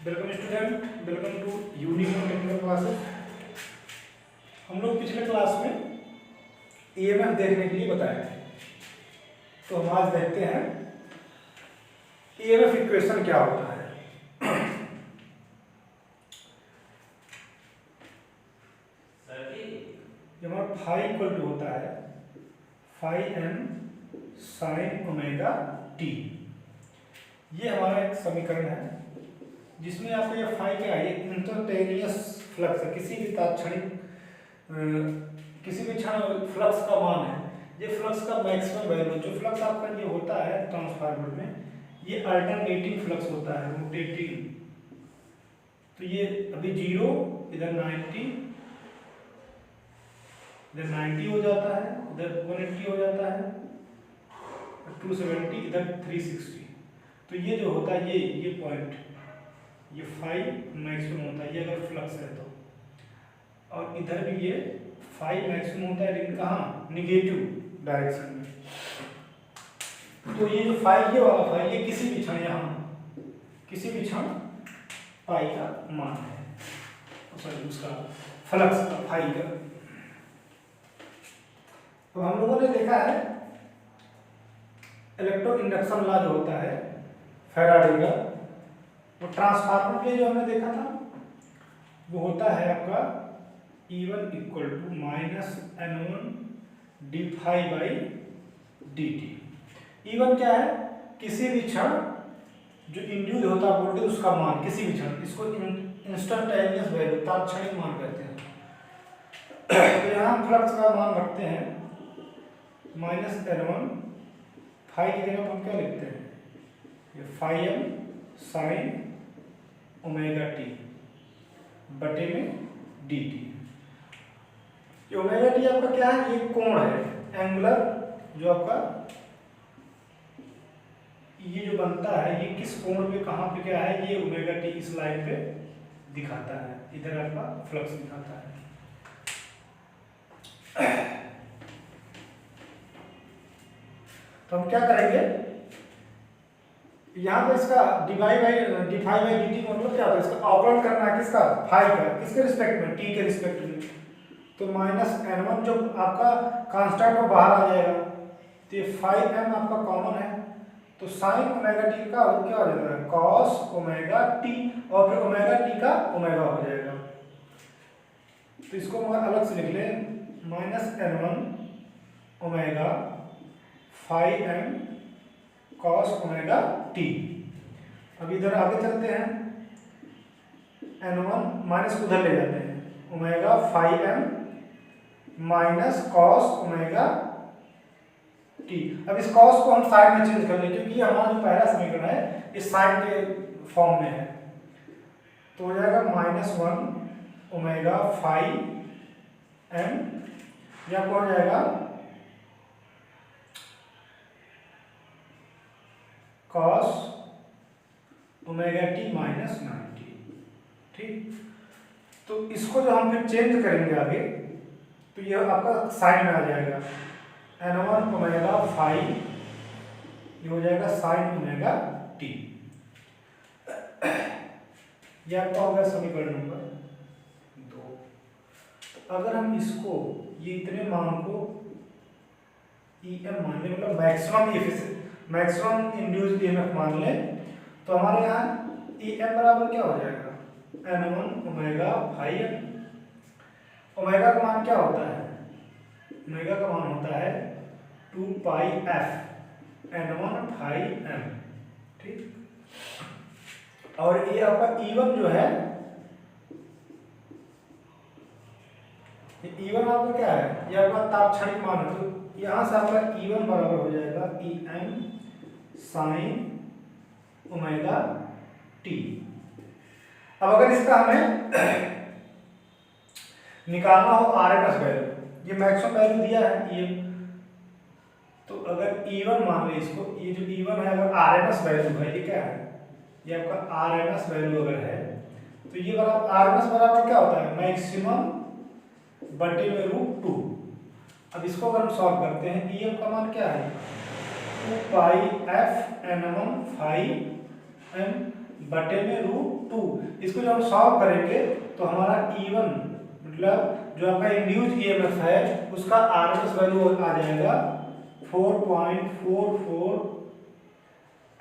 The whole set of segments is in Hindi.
Welcome student, welcome to Unicorn Technical Classes. हम लोग पिछले क्लास में ईएमएफ देखने के लिए बताए थे, तो हम आज देखते हैं ईएमएफ इक्वेशन क्या होता है। जब हमारा फाई इक्वल टू होता है phi m sine omega t, ये हमारा एक समीकरण है जिसमें आपको ये फाई क्या है, ये इंस्टेंटेनियस फ्लक्स है, किसी भी तात्क्षणिक किसी भी क्षण फ्लक्स का मान है। ये फ्लक्स का मैक्सिमम वैल्यू, जो फ्लक्स आपका ये होता है ट्रांसफार्मर में, ये अल्टरनेटिंग फ्लक्स होता है, रोटेटिंग। तो ये अभी 0, इधर 90, इधर 90 हो जाता है, इधर 180 हो जाता है, 270, इधर 360। तो ये जो होता है ये पॉइंट, ये फाई मैक्सिमम होता है, ये अगर फ्लक्स है तो। और इधर भी ये फाई मैक्सिमम होता है, लेकिन कहाँ, निगेटिव डायरेक्शन में। तो ये जो फाई, ये वाला फाई, ये किसी भी क्षण, यहाँ किसी भी क्षण पाई का मान है, सॉरी उसका फ्लक्स का, फाई का। तो हम लोगों ने देखा है इलेक्ट्रो इंडक्शन लॉ जो होता है फैराडे का, वो ट्रांसफार्मर के लिए जो हमने देखा था वो होता है आपका E1 equal to minus N1 d phi by d t. E1 क्या है, किसी भी क्षण जो इंड्यूस होता है वोल्टेज, उसका मान किसी भी क्षण, इसको इंस्टेंटेनियस वैल्यू, तात्क्षणिक मान कहते हैं। तो यहाँ हम फ्लक्स का मान रखते हैं माइनस N1, फाई की जगह हम क्या लिखते हैं, ये phi m sine omega t बटे में डी टी। ये ओमेगा टी आपका क्या है, ये कोण है, एंगुलर जो आपका ये जो बनता है, ये किस कोण पे कहाँ पे क्या है, ये ओमेगा टी इस लाइन पे दिखाता है, इधर आपका फ्लक्स दिखाता है। तो हम क्या करेंगे, यहाँ पे इसका d y by d phi by d t का मतलब क्या होता है, इसका अवकलन करना है, किसका, फाई का, किसके रिस्पेक्ट में, टी के रिस्पेक्ट में। तो माइनस N1 जो आपका कांस्टेंट वो बाहर आ जाएगा, तो ये फाई एम आपका कॉमन है, तो साइन ओमेगा टी का क्या हो जाएगा, कॉस ओमेगा टी, और फिर ओमेगा टी का ओमेगा हो जाएगा। तो इसको हम अलग से लिख लें, minus N1 omega phi m cos omega t. अब इधर आगे चलते हैं, N1 माइनस उधर ले जाते हैं, omega phi m minus cos omega t. अब इस कॉस को हम साइड में चेंज कर लें, क्योंकि हमारा जो पहला समीकरण है इस साइड के फॉर्म में है। तो हो जाएगा -1 ओमेगा फाई एम, या हो जाएगा कॉस ओमेगा टी माइनस 90। ठीक, तो इसको जो हम फिर चेंज करेंगे आगे, तो यह आपका साइन में आ जाएगा, N1 ओमेगा फाई, ये हो जाएगा साइन ओमेगा टी। यह आपका होगा समीकरण नंबर 2। तो अगर हम इसको, ये इतने मान को EM मान लें, मतलब मैक्सिमम इंड्यूस्ड EMF मान लें, तो हमारे यहाँ EM बराबर क्या हो जाएगा, N1 omega phi M. Omega का मान क्या होता है, ओमेगा का मान होता है 2 पाई एफ N1 फाई एम। ठीक, और ये आपका E1 जो है, ये E1 आपका क्या है, ये आपका तात्क्षणिक मान है। तो यहाँ से आपका E1 बराबर हो जाएगा EM साइन ओमेगा टी। अब अगर इसका हमें निकालना हो RMS वैल्यू, ये मैक्सिमम वैल्यू दिया है ये, तो अगर E1 मान लें इसको, ये जो E1 है अगर RMS वैल्यू है, ये क्या है, ये आपका RMS वैल्यू अगर है, तो ये बराबर RMS बराबर क्या होता है, मैक्सिमम बटे में √2। अब इसको अगर हम सॉल्व करते हैं, EM का मान क्या है, 2 पाई एफ N1 फाई एम बटे में √2। इसको जब हम सॉल्व करेंगे तो हमारा E1 मतलब जो आपका इंड्यूस्ड ईएमएफ है उसका आरएमएस वैल्यू आ जाएगा 4.44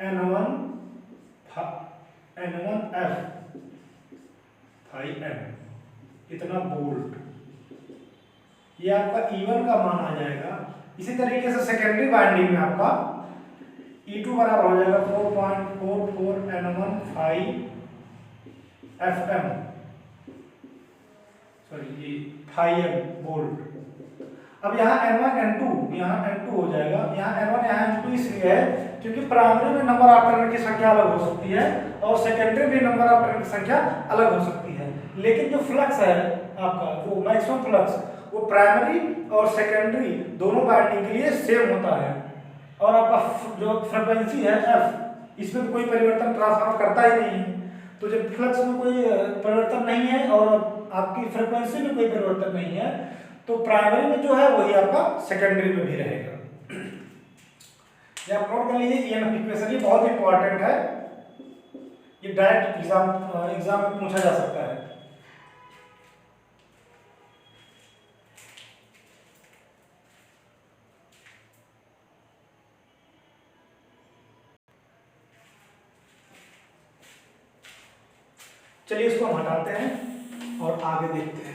N1F 5M इतना वोल्ट, ये आपका E1 का मान आ जाएगा। इसी तरीके से सेकेंडरी वाइंडिंग में आपका E2 बराबर हो जाएगा 4.44 N1 5FM ये 5M वोल्ट। अब यहाँ N1 N2 यहाँ N2 हो जाएगा, यहाँ N1 यहाँ N2 इसलिए है क्योंकि प्राइमरी में नंबर ऑफ टर्न की संख्या अलग हो सकती है और सेकेंडरी में नंबर ऑफ टर्न की संख्या अलग हो सकती है, लेकिन जो फ्लक्स है आपका जो मैक्सिमम फ्लक्स वो प्राइमरी और सेकेंडरी दोनों वाइंडिंग के लिए सेम होता है। और आपका जो फ्रीक्वेंसी है F इसमें तो कोई परिवर्तन ट्रांसफार्मर करता ही नहीं है, तो जब फ्लक्स में कोई परिवर्तन नहीं है और आपकी फ्रीक्वेंसी में कोई परिवर्तन नहीं है तो प्राइमरी में जो है वही आपका सेकेंडरी में भी रहेगा। ये आप नोट कर लीजिए, ईएमएफ इक्वेशन ये बहुत इंपॉर्टेंट है, ये डायरेक्ट एग्जाम में पूछा जा सकता है। चलिए इसको हम हटाते हैं और आगे देखते हैं।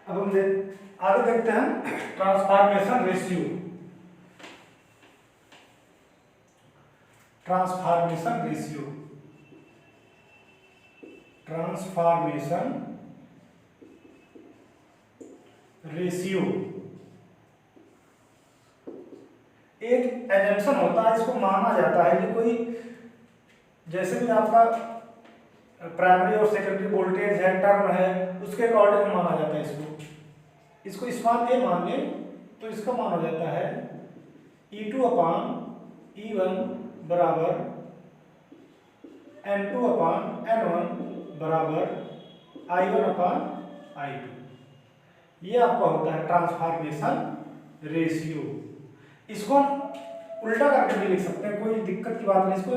अब हम आगे देखते हैं transformation ratio. Transformation ratio transformation ratio एक एजम्पशन होता है, इसको माना जाता है कि कोई जैसे भी आपका प्राइमरी और सेकेंडरी वोल्टेज है टर्म है उसके अकॉर्डिंग माना जाता है। इसको इस मान ए मान लें तो इसका मान हो जाता है E2/E1 बराबर N2/N1 बराबर I1/I2। ये आपका होता है ट्रांसफॉर्मेशन रेशियो। इसको हम उल्टा करके भी लिख सकते हैं, कोई दिक्कत की बात नहीं, इसको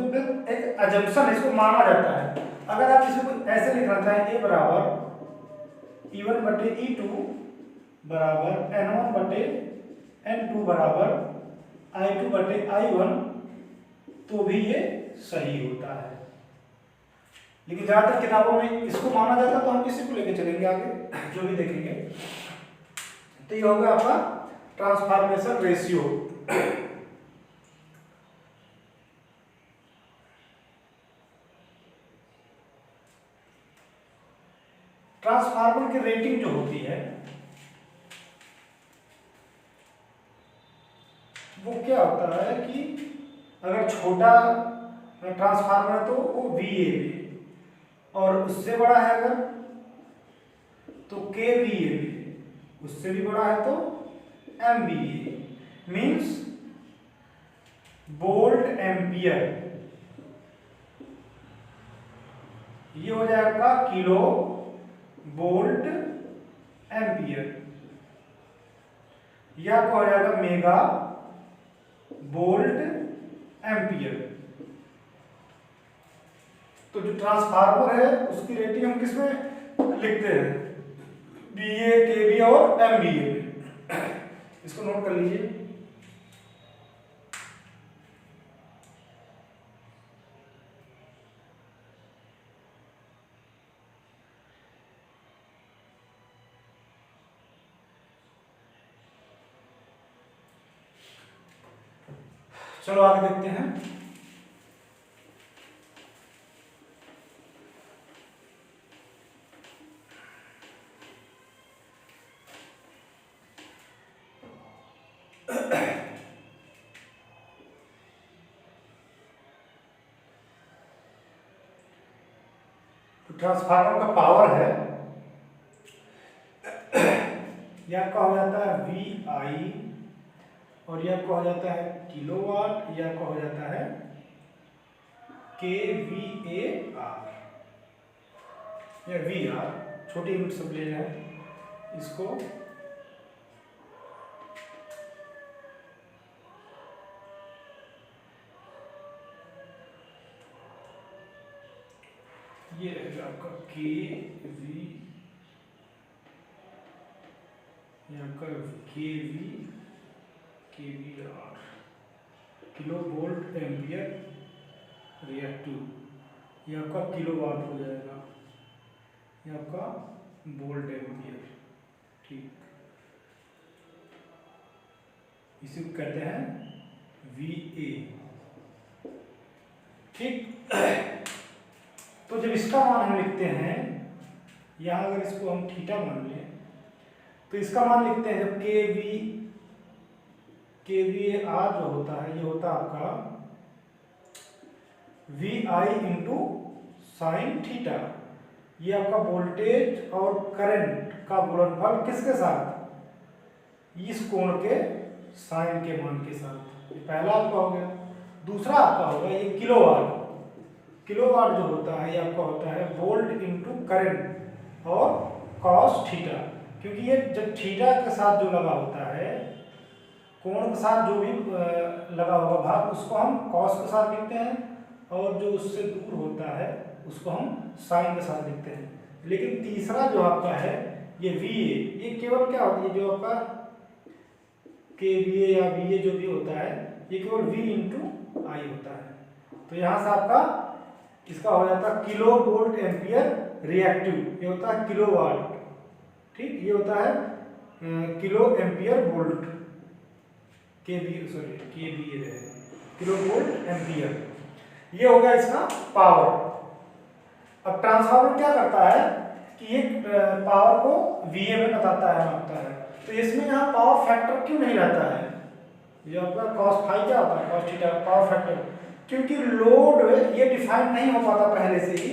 एक अजम्पशन इसको माना जाता है। अगर आप इसको ऐसे लिखना चाहें A बराबर E1/E2 बराबर N1/N2 बराबर I2/I1 तो भी ये सही होता है, लेकिन ज्यादातर किताबों में इसको माना जाता है तो हम इसी को लेके चलेंगे आगे जो भी देखेंगे। तो ये होगा आपका ट्रांसफॉर्मेशन रेशियो। ट्रांसफार्मर की रेटिंग जो होती है वो क्या होता है कि अगर छोटा ट्रांसफार्मर है तो वो VA और उससे बड़ा है अगर तो KVA, उससे भी बड़ा है तो MVA मीन्स वोल्ट एम्पियर। ये हो जाएगा किलो वोल्ट एम्पियर, या आपको हो जाएगा मेगा वोल्ट एम्पियर। तो जो ट्रांसफार्मर है उसकी रेटिंग हम किसमें लिखते हैं, VA KVA और MVA में। इसको नोट कर लीजिए। चलो आगे देखते हैं। ट्रांसफार्मर का पावर है ये आपका हो जाता है VI, और ये आपका हो जाता है किलोवाट, ये आपका हो जाता है kVAR या VR, छोटी यूनिट सब ले रहे हैं इसको। ये रहेगा आपका kV, ये आपका kVAR, kilo volt ampere reactive, ये आपका किलोवाट हो जाएगा, ये आपका वोल्ट एम्पियर। ठीक, इसी को कहते हैं VA। ठीक, तो जब इसका मान हम लिखते हैं, यहाँ अगर इसको हम थीटा मान लें तो इसका मान लिखते हैं जब kVAR जो होता है, ये होता है आपका VI इंटू साइन थीटा। ये आपका वोल्टेज और करंट का गुणनफल किसके साथ, इस कोण के साइन के मान के साथ। ये पहला आपका हो गया। दूसरा आपका होगा ये किलोवाट। किलोवाट जो होता है ये आपका होता है वोल्ट इंटू करंट और कॉस थीटा, क्योंकि ये जब थीटा के साथ जो लगा होता है, कोण के साथ जो भी लगा होगा भाग, उसको हम कॉस के साथ लिखते हैं, और जो उससे दूर होता है उसको हम साइन के साथ लिखते हैं। लेकिन तीसरा जो आपका है ये VA, ये केवल क्या होता है, जो आपका kVA या VA जो भी होता है, ये केवल V इंटू आई होता है। तो यहाँ से आपका इसका हो जाता है किलो वोल्ट एम्पियर रिएक्टिव, ये होता है किलोवाट। ठीक, ये होता है किलो एम्पियर वोल्ट, KVA रहेगा, किलो वोल्ट एम्पियर। ये हो गया इसका पावर। अब ट्रांसफार्मर क्या करता है कि ये पावर को VA में बताता है, मापता है। तो इसमें यहाँ पावर फैक्टर क्यों नहीं रहता है, ये आपका cos फाई क्या होता है, cos थीटा पावर फैक्टर, क्योंकि लोड ये डिफाइन नहीं हो पाता पहले से ही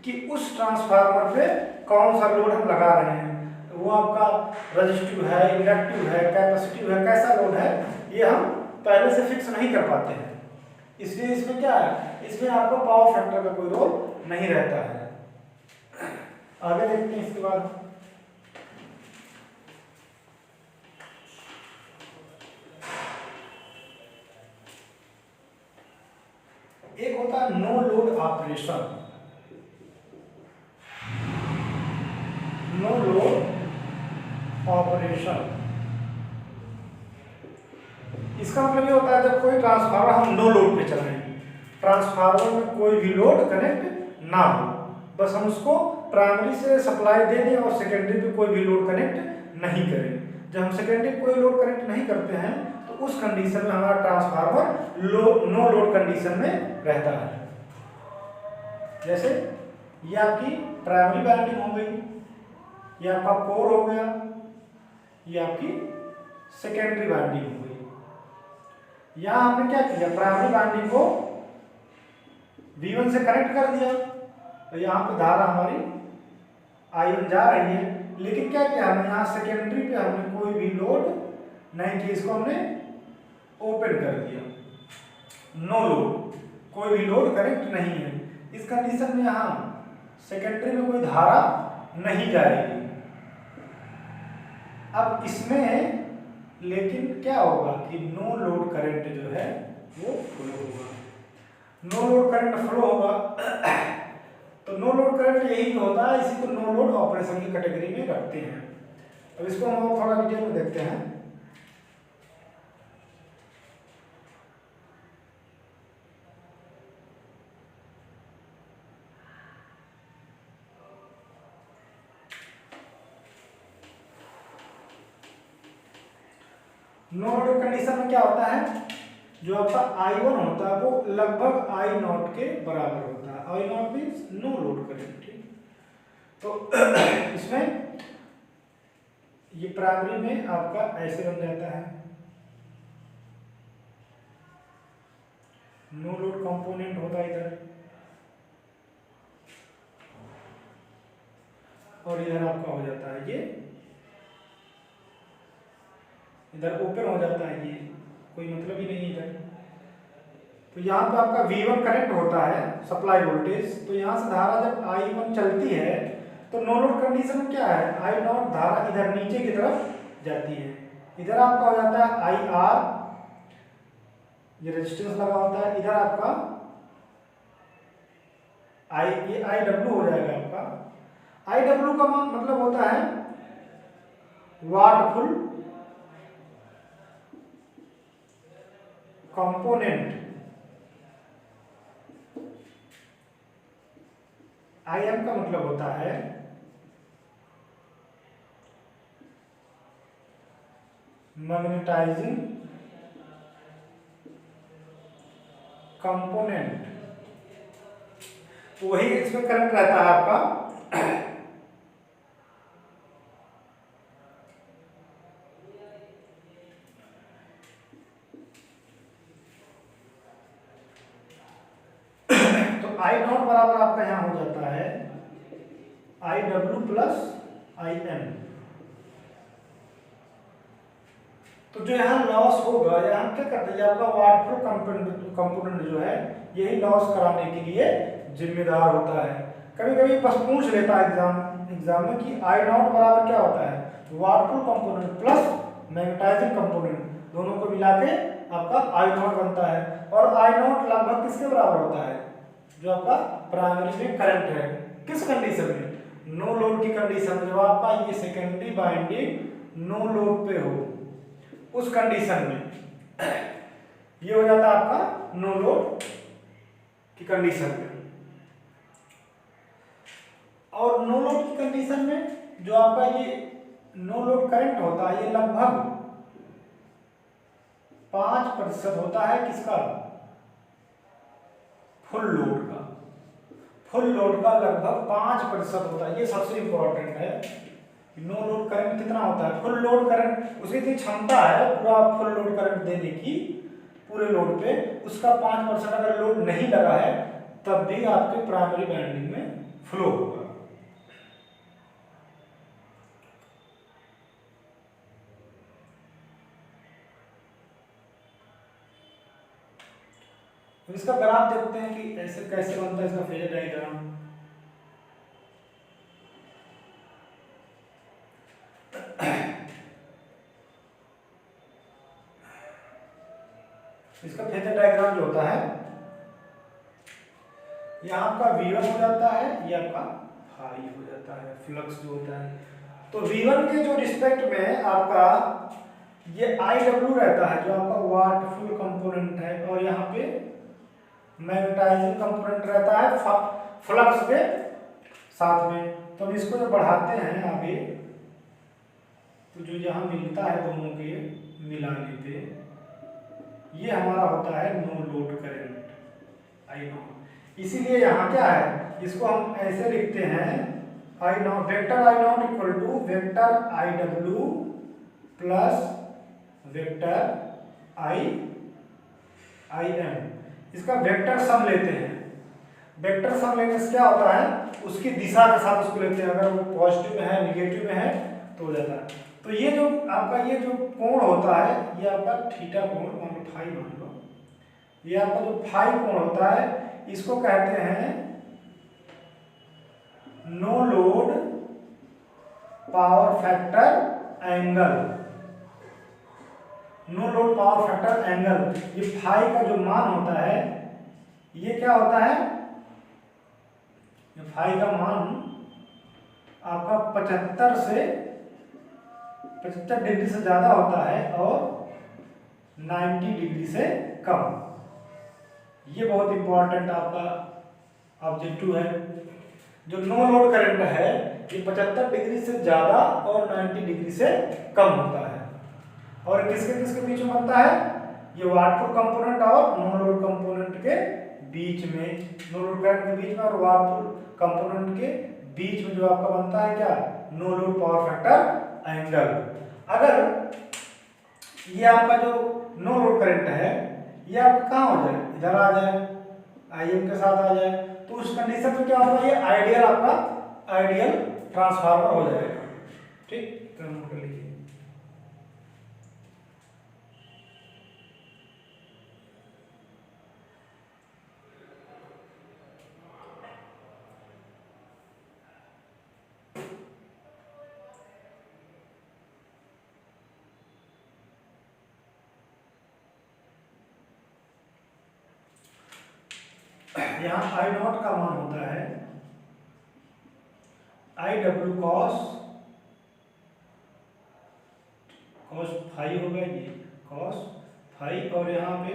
कि उस ट्रांसफार्मर पे कौन सा लोड हम लगा रहे हैं। वो आपका रेजिस्टिव है, इंडक्टिव है, कैपेसिटिव है, कैसा लोड है, ये हम पहले से फिक्स नहीं कर पाते हैं। इसलिए इसमें क्या है, इसमें आपको पावर फैक्टर का कोई रोल नहीं रहता है। आगे देखते हैं इसके बाद। एक होता है no load operation. No load operation, इसका मतलब ये होता है जब कोई ट्रांसफार्मर हम नो लोड पे चलाएं, ट्रांसफार्मर में कोई भी लोड कनेक्ट ना हो, बस हम उसको प्राइमरी से सप्लाई दे दें और सेकेंडरी पे कोई भी लोड कनेक्ट नहीं करें। जब हम सेकेंडरी पे कोई लोड कनेक्ट नहीं करते हैं तो उस कंडीशन में हमारा ट्रांसफार्मर नो लोड कंडीशन में रहता है। जैसे ये आपकी प्राइमरी वाइंडिंग हो गई, ये आपका कोर हो गया, ये आपकी सेकेंडरी वाइंडिंग हो गई। यहाँ हमने क्या किया, प्राइमरी वाइंडिंग को V1 से कनेक्ट कर दिया, तो यहाँ पे धारा हमारी I1 जा रही है। लेकिन क्या किया हमने, यहाँ सेकेंडरी पे हमने कोई भी लोड नहीं किया, इसको हमने ओपन कर दिया, नो लोड, कोई भी लोड कनेक्ट नहीं है। इस कंडीशन में यहाँ सेकेंडरी में कोई धारा नहीं जाएगी। अब इसमें लेकिन क्या होगा कि नो लोड करंट जो है वो फ्लो होगा। नो लोड करंट फ्लो होगा तो नो लोड करंट यही होता है, इसी को नो लोड ऑपरेशन की कैटेगरी में रखते हैं। अब इसको हम और थोड़ा डिटेल में देखते हैं। नो लोड कंडीशन में क्या होता है, जो आपका I1 होता है वो लगभग I0 के बराबर होता है। I0 means no load current. ठीक, तो इसमें ये प्राइमरी में आपका ऐसे बन जाता है, नो लोड कंपोनेंट होता है इधर, और इधर आपका हो जाता है ये इधर ओपन हो जाता है, ये कोई मतलब ही नहीं इधर। तो यहाँ पे आपका V1 कनेक्ट होता है सप्लाई वोल्टेज, तो यहाँ से धारा जब I1 चलती है तो नो लोड कंडीशन में क्या है, I नॉट धारा इधर नीचे की तरफ जाती है, इधर आपका हो जाता है IR, ये रेजिस्टेंस लगा होता है, इधर आपका ये IW हो जाएगा आपका। IW का मतलब होता है वाट फुल कंपोनेंट, IM का मतलब होता है मैग्नेटाइजिंग कंपोनेंट, वही इसमें करंट रहता है आपका। तो I नॉट बराबर आपका यहां हो जाता है IW प्लस IM। तो जो यहाँ लॉस होगा, यहाँ क्या करते हैं, आपका वाटफुल कंपोनेंट जो है यही लॉस कराने के लिए जिम्मेदार होता है। कभी कभी बस पूछ लेता है एग्जाम में कि I नॉट बराबर क्या होता है, wattful component plus magnetizing component, दोनों को मिला के आपका I नॉट बनता है। और I नॉट लगभग किसके बराबर होता है, जो आपका प्राइमरी में करंट है, किस कंडीशन में, नो लोड की कंडीशन में, जब आपका ये सेकेंडरी बाइंडिंग नो लोड पे हो उस कंडीशन में ये हो जाता है आपका नो लोड की कंडीशन में। और नो लोड की कंडीशन में जो आपका ये नो लोड करंट होता है, ये लगभग 5% होता है किसका, फुल लोड का। फुल लोड का लगभग 5% होता है, ये सबसे इंपॉर्टेंट है। नो लोड करंट कितना होता है, फुल लोड करंट, उसकी इतनी क्षमता है पूरा फुल लोड करंट देने की पूरे लोड पे, उसका 5% अगर लोड नहीं लगा है तब भी आपके प्राइमरी वाइंडिंग में फ्लो होगा। तो इसका ग्राफ देखते हैं कि ऐसे कैसे बनता है इसका फेजर डायग्राम। इसका फेजर डायग्राम जो होता है, यहाँ आपका V1 हो जाता है, ये आपका हाई हो जाता है, फ्लक्स जो होता है। तो V1 के जो रिस्पेक्ट में आपका ये IW रहता है, जो आपका वाटफुल कंपोनेंट है, और यहाँ पे मैग्नेटाइजिंग कंपोनेंट रहता है फ्लक्स के साथ में। तो हम इसको जब बढ़ाते हैं आगे, तो जो यहाँ मिलता है दोनों के मिलाने पे, ये हमारा होता है no load current I nought. इसीलिए यहाँ क्या है, इसको हम ऐसे लिखते हैं I nought, vector I nought equal to vector IW plus vector IM। इसका वेक्टर सम लेते हैं, वेक्टर सम लेने से क्या होता है, उसकी दिशा के साथ उसको लेते हैं, अगर वो पॉजिटिव में है निगेटिव में है तो हो जाता है। तो ये जो आपका ये जो कोण होता है, ये आपका थीटा कोण, मान लो फाई मान लो, ये आपका जो फाई कोण होता है इसको कहते हैं no load power factor angle. No load power factor angle, ये फाई का जो मान होता है ये क्या होता है, ये फाई का मान आपका 75 डिग्री से ज्यादा होता है और 90 डिग्री से कम। ये बहुत इंपॉर्टेंट आपका ऑब्जेक्टिव है। जो नो लोड करंट है ये 75 डिग्री से ज्यादा और 90 डिग्री से कम होता है। और किसके किसके बीच में बनता है, ये वाटफुल कंपोनेंट और नो लोड कंपोनेंट के बीच में, नो लोड करंट के बीच में और वाटफुल कंपोनेंट के बीच में जो आपका बनता है क्या, no load power factor angle. अगर ये आपका जो नो लोड करंट है ये आपका कहाँ हो जाए, इधर आ जाए, IM के साथ आ जाए, तो उस कंडीशन में क्या होगा, ये आइडियल आपका आइडियल ट्रांसफार्मर हो जाएगा। ठीक, तो नोट कर लीजिए। यहाँ आई नॉट का मान होता है आई डब्ल्यू कॉस फाई होगा ये कॉस फाई, और यहाँ पे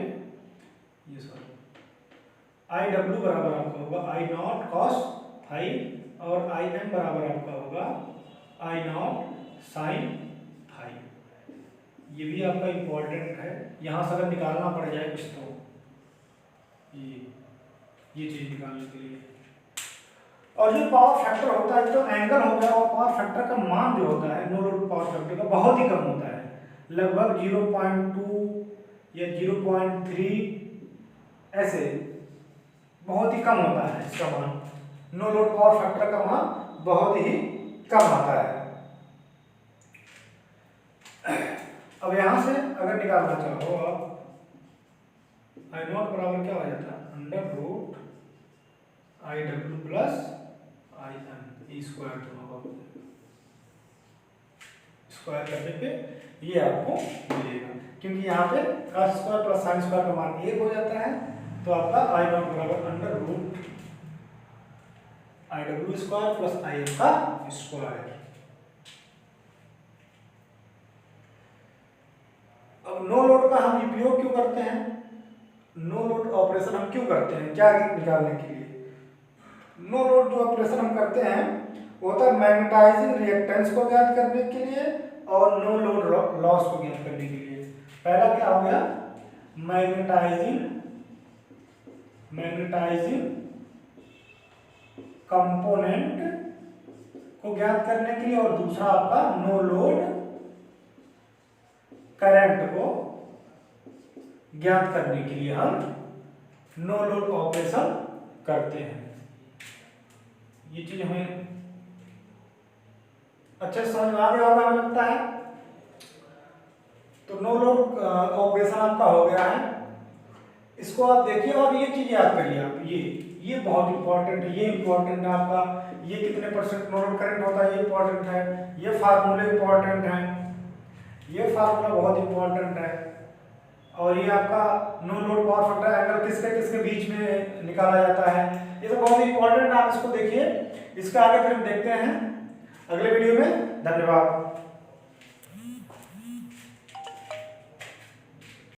ये सॉरी आई डब्ल्यू बराबर आपका होगा आई नॉट कॉस फाई, और आई एम बराबर आपका होगा आई नॉट साइन फाई। ये भी आपका इम्पोर्टेंट है, यहाँ से अगर निकालना पड़ जाए कुछ तो ये चीज निकालने के लिए। और जो पावर फैक्टर होता है, तो एंगल हो गया, और पावर फैक्टर का मान जो होता है नो लोड पावर फैक्टर का बहुत ही कम होता है, लगभग 0.2 या 0.3 ऐसे बहुत ही कम होता है इसका मान। नो लोड पावर फैक्टर का मान बहुत ही कम आता है। अब यहां से अगर निकालना चाहो आप, आई नॉट बराबर क्या हो जाता है under root I W plus I M e square, दोनों का स्क्वायर करने पे ये आपको मिलेगा, क्योंकि यहाँ पे cos square plus sine square का मान 1 हो जाता है, तो आपका आई नॉट बराबर under root I W square plus I M का स्क्वायर। अब नो लोड का हम उपयोग क्यों करते हैं, नो लोड ऑपरेशन हम क्यों करते हैं, क्या निकालने के लिए? नो लोड जो ऑपरेशन हम करते हैं वो होता है मैग्नेटाइजिंग रिएक्टेंस को ज्ञात करने के लिए और नो लोड लॉस को ज्ञात करने के लिए। पहला क्या हो गया, मैग्नेटाइजिंग कंपोनेंट को ज्ञात करने के लिए, और दूसरा आपका नो लोड करंट को ज्ञात करने के लिए हम नो लोड ऑपरेशन करते हैं। ये चीज हमें अच्छे से समझ में आ गया होगा हमें लगता है। तो नो लोड ऑपरेशन आपका हो गया है, इसको आप देखिए और ये चीज याद करिए आप, ये बहुत इंपॉर्टेंट है, ये इंपॉर्टेंट है आपका, ये कितने परसेंट नो लोड करंट होता है ये इंपॉर्टेंट है, ये फार्मूले इंपॉर्टेंट है, ये फार्मूला बहुत इंपॉर्टेंट है, और ये आपका no load power factor angle किसके किसके बीच में निकाला जाता है, ये तो बहुत इंपॉर्टेंट है, आप इसको देखिए। इसका आगे फिर हम देखते हैं अगले वीडियो में। धन्यवाद।